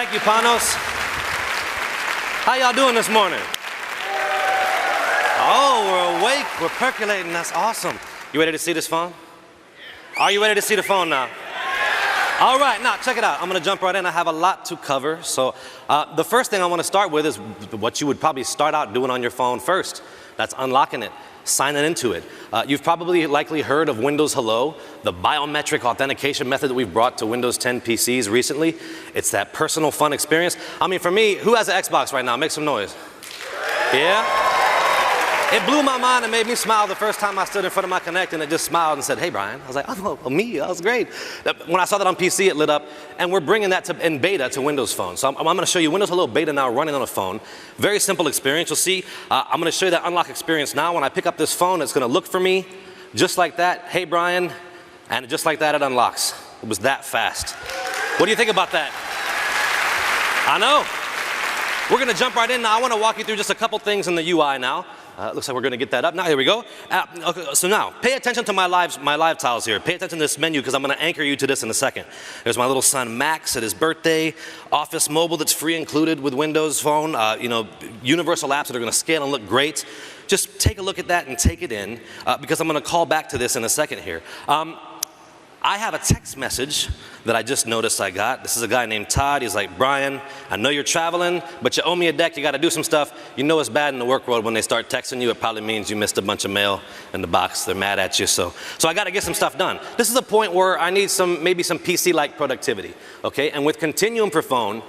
Thank you, Panos. How y'all doing this morning? Oh, we're awake, we're percolating, that's awesome. You ready to see this phone? Are you ready to see the phone now? All right, now check it out. I'm gonna jump right in. I have a lot to cover. So the first thing I wanna start with is what you would probably start out doing on your phone first. That's unlocking it, signing into it. You've probably likely heard of Windows Hello, the biometric authentication method that we've brought to Windows 10 PCs recently. It's that personal fun experience. I mean, for me, who has an Xbox right now? Make some noise. Yeah? It blew my mind and made me smile the first time I stood in front of my Connect and it just smiled and said, hey, Brian. I was like, oh, me, that was great. When I saw that on PC, it lit up, and we're bringing that in beta to Windows Phone. So I'm gonna show you Windows Hello beta now running on a phone. Very simple experience. You'll see, I'm gonna show you that unlock experience now. When I pick up this phone, it's gonna look for me just like that. Hey, Brian, and just like that, it unlocks. It was that fast. What do you think about that? I know. We're gonna jump right in now. I wanna walk you through just a couple things in the UI now. Looks like we're gonna get that up now. Here we go. Okay, so now, pay attention to my live tiles here. Pay attention to this menu because I'm gonna anchor you to this in a second. There's my little son Max at his birthday, Office Mobile that's free included with Windows Phone, universal apps that are gonna scale and look great. Just take a look at that and take it in because I'm gonna call back to this in a second here. I have a text message that I just noticed I got. This is a guy named Todd. He's like, Brian, I know you're traveling, but you owe me a deck. You got to do some stuff. You know it's bad in the work world when they start texting you. It probably means you missed a bunch of mail in the box. They're mad at you. So I got to get some stuff done. This is a point where I need maybe some PC-like productivity. Okay, and with Continuum for phone,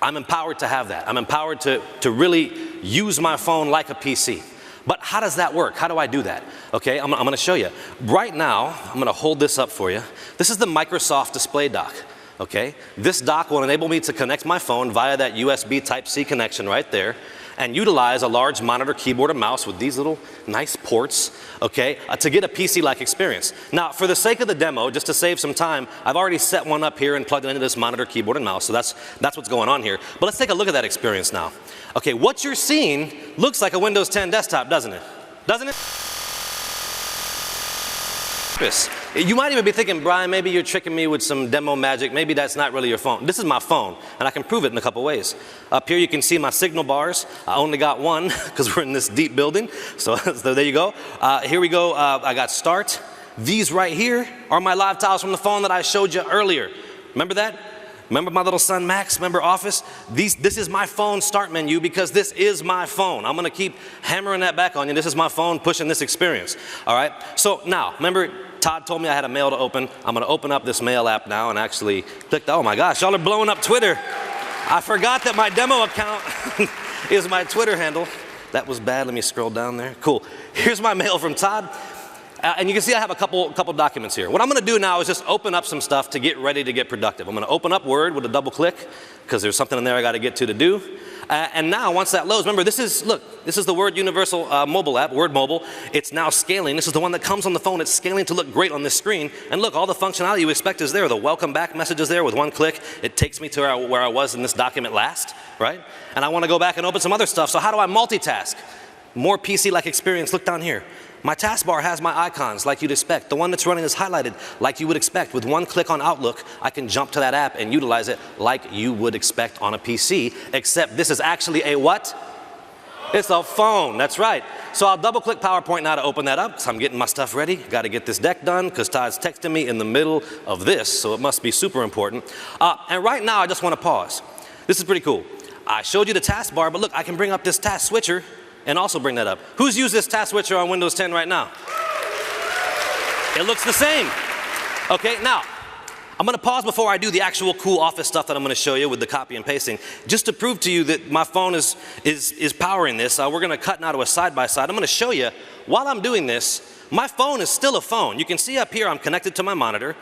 I'm empowered to have that. I'm empowered to really use my phone like a PC. But how does that work? How do I do that? Okay, I'm gonna show you. Right now, I'm gonna hold this up for you. This is the Microsoft display dock, okay? This dock will enable me to connect my phone via that USB Type-C connection right there and utilize a large monitor, keyboard, and mouse with these little nice ports, okay, to get a PC-like experience. Now, for the sake of the demo, just to save some time, I've already set one up here and plugged it into this monitor, keyboard, and mouse, so that's what's going on here. But let's take a look at that experience now. Okay, what you're seeing looks like a Windows 10 desktop, doesn't it? Doesn't it? You might even be thinking, Brian, maybe you're tricking me with some demo magic. Maybe that's not really your phone. This is my phone, and I can prove it in a couple ways. Up here, you can see my signal bars. I only got one because we're in this deep building. So there you go. Here we go. I got start. These right here are my live tiles from the phone that I showed you earlier. Remember that? Remember my little son Max? Remember Office? This is my phone start menu because this is my phone. I'm gonna keep hammering that back on you. This is my phone pushing this experience. All right? So now, remember Todd told me I had a mail to open. I'm gonna open up this mail app now and actually click, oh my gosh, y'all are blowing up Twitter. I forgot that my demo account is my Twitter handle. That was bad, let me scroll down there. Cool, here's my mail from Todd. And you can see I have a couple documents here. What I'm gonna do now is just open up some stuff to get ready to get productive. I'm gonna open up Word with a double click because there's something in there I gotta get to do. And now once that loads, remember this is the Word Universal mobile app, Word Mobile. It's now scaling. This is the one that comes on the phone. It's scaling to look great on this screen. And look, all the functionality you expect is there. The welcome back message is there with one click. It takes me to where I was in this document last, right? And I wanna go back and open some other stuff. So how do I multitask? More PC-like experience, look down here. My taskbar has my icons like you'd expect. The one that's running is highlighted like you would expect. With one click on Outlook, I can jump to that app and utilize it like you would expect on a PC, except this is actually a what? It's a phone, that's right. So I'll double click PowerPoint now to open that up because I'm getting my stuff ready. Gotta get this deck done because Todd's texting me in the middle of this, so it must be super important. And right now I just wanna pause. This is pretty cool. I showed you the taskbar, but look, I can bring up this task switcher and also bring that up. Who's used this task switcher on Windows 10 right now? It looks the same. Okay, now, I'm gonna pause before I do the actual cool Office stuff that I'm gonna show you with the copy and pasting, just to prove to you that my phone is powering this. We're gonna cut now to a side-by-side. I'm gonna show you, while I'm doing this, my phone is still a phone. You can see up here I'm connected to my monitor.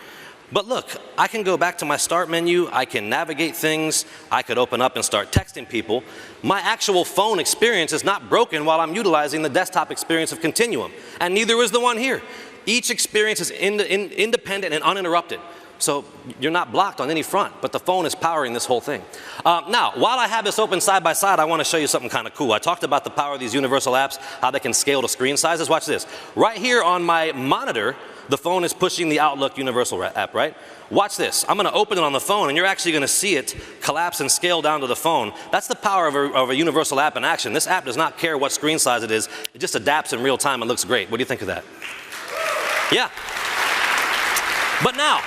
But look, I can go back to my start menu, I can navigate things, I could open up and start texting people. My actual phone experience is not broken while I'm utilizing the desktop experience of Continuum, and neither is the one here. Each experience is independent and uninterrupted. So you're not blocked on any front, but the phone is powering this whole thing. Now, while I have this open side by side, I want to show you something kind of cool. I talked about the power of these universal apps, how they can scale to screen sizes. Watch this. Right here on my monitor, the phone is pushing the Outlook Universal app, right? Watch this. I'm going to open it on the phone, and you're actually going to see it collapse and scale down to the phone. That's the power of a universal app in action. This app does not care what screen size it is. It just adapts in real time and looks great. What do you think of that? Yeah. But now,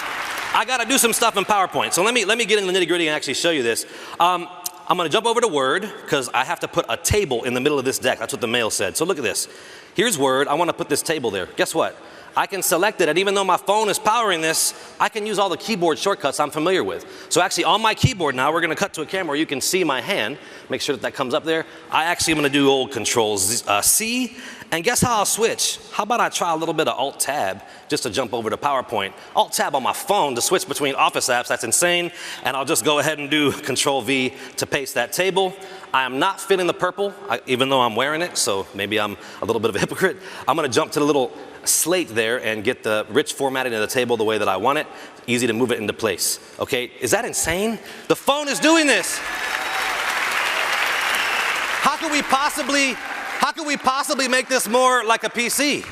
I got to do some stuff in PowerPoint. So let me get in the nitty-gritty and actually show you this. I'm going to jump over to Word because I have to put a table in the middle of this deck. That's what the mail said. So look at this. Here's Word. I want to put this table there. Guess what? I can select it, and even though my phone is powering this, I can use all the keyboard shortcuts I'm familiar with. So actually on my keyboard now, we're going to cut to a camera where you can see my hand. Make sure that comes up there. I actually am going to do old Control C, and guess how I'll switch? How about I try a little bit of Alt-Tab just to jump over to PowerPoint. Alt-Tab on my phone to switch between Office apps, that's insane. And I'll just go ahead and do Control V to paste that table. I am not fitting the purple, even though I'm wearing it, so maybe I'm a little bit of a hypocrite. I'm going to jump to the little slate there and get the rich formatting of the table the way that I want it. Easy to move it into place. Okay, is that insane? The phone is doing this. How could we possibly make this more like a PC?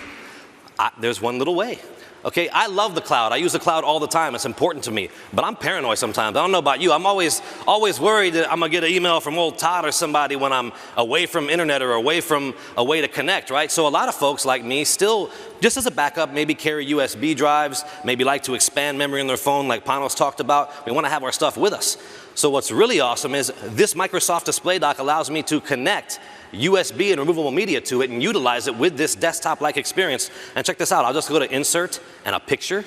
There's one little way. Okay, I love the cloud. I use the cloud all the time. It's important to me. But I'm paranoid sometimes. I don't know about you. I'm always worried that I'm going to get an email from old Todd or somebody when I'm away from internet or away from a way to connect, right? So a lot of folks like me still, just as a backup, maybe carry USB drives, maybe like to expand memory in their phone like Panos talked about. We want to have our stuff with us. So what's really awesome is this Microsoft Display Dock allows me to connect USB and removable media to it and utilize it with this desktop-like experience. And check this out, I'll just go to Insert and a picture.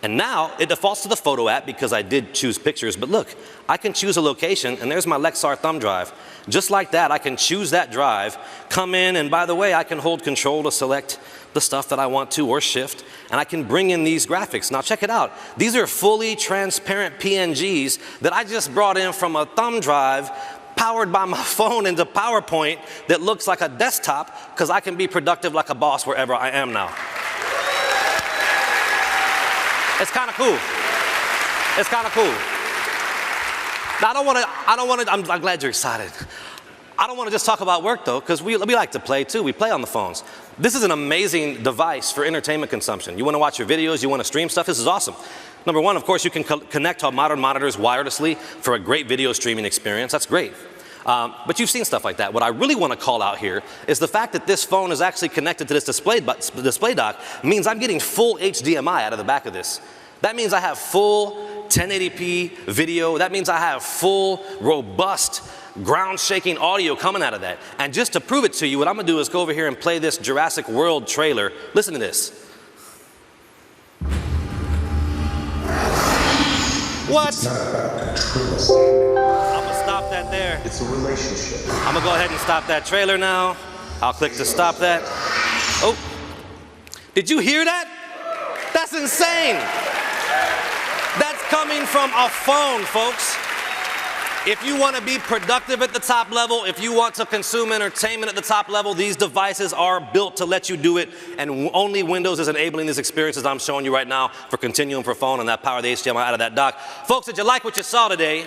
And now it defaults to the photo app because I did choose pictures, but look, I can choose a location and there's my Lexar thumb drive. Just like that, I can choose that drive, come in, and by the way, I can hold Control to select the stuff that I want to or Shift, and I can bring in these graphics. Now check it out. These are fully transparent PNGs that I just brought in from a thumb drive powered by my phone into PowerPoint that looks like a desktop because I can be productive like a boss wherever I am now. It's kind of cool. It's kind of cool. Now I'm glad you're excited. I don't want to just talk about work though, because we like to play too. We play on the phones. This is an amazing device for entertainment consumption. You want to watch your videos, you want to stream stuff, this is awesome. Number one, of course, you can connect to modern monitors wirelessly for a great video streaming experience. That's great. But you've seen stuff like that. What I really want to call out here is the fact that this phone is actually connected to this display dock means I'm getting full HDMI out of the back of this. That means I have full 1080p video. That means I have full, robust, ground-shaking audio coming out of that. And just to prove it to you, what I'm going to do is go over here and play this Jurassic World trailer. Listen to this. What? It's not about control. I'm going to stop that there. It's a relationship. I'm going to go ahead and stop that trailer now. I'll click to stop that. Oh, did you hear that? That's insane. That's coming from a phone, folks. If you want to be productive at the top level, if you want to consume entertainment at the top level, these devices are built to let you do it, and only Windows is enabling these experiences I'm showing you right now for Continuum for phone and that power of the HDMI out of that dock. Folks, did you like what you saw today?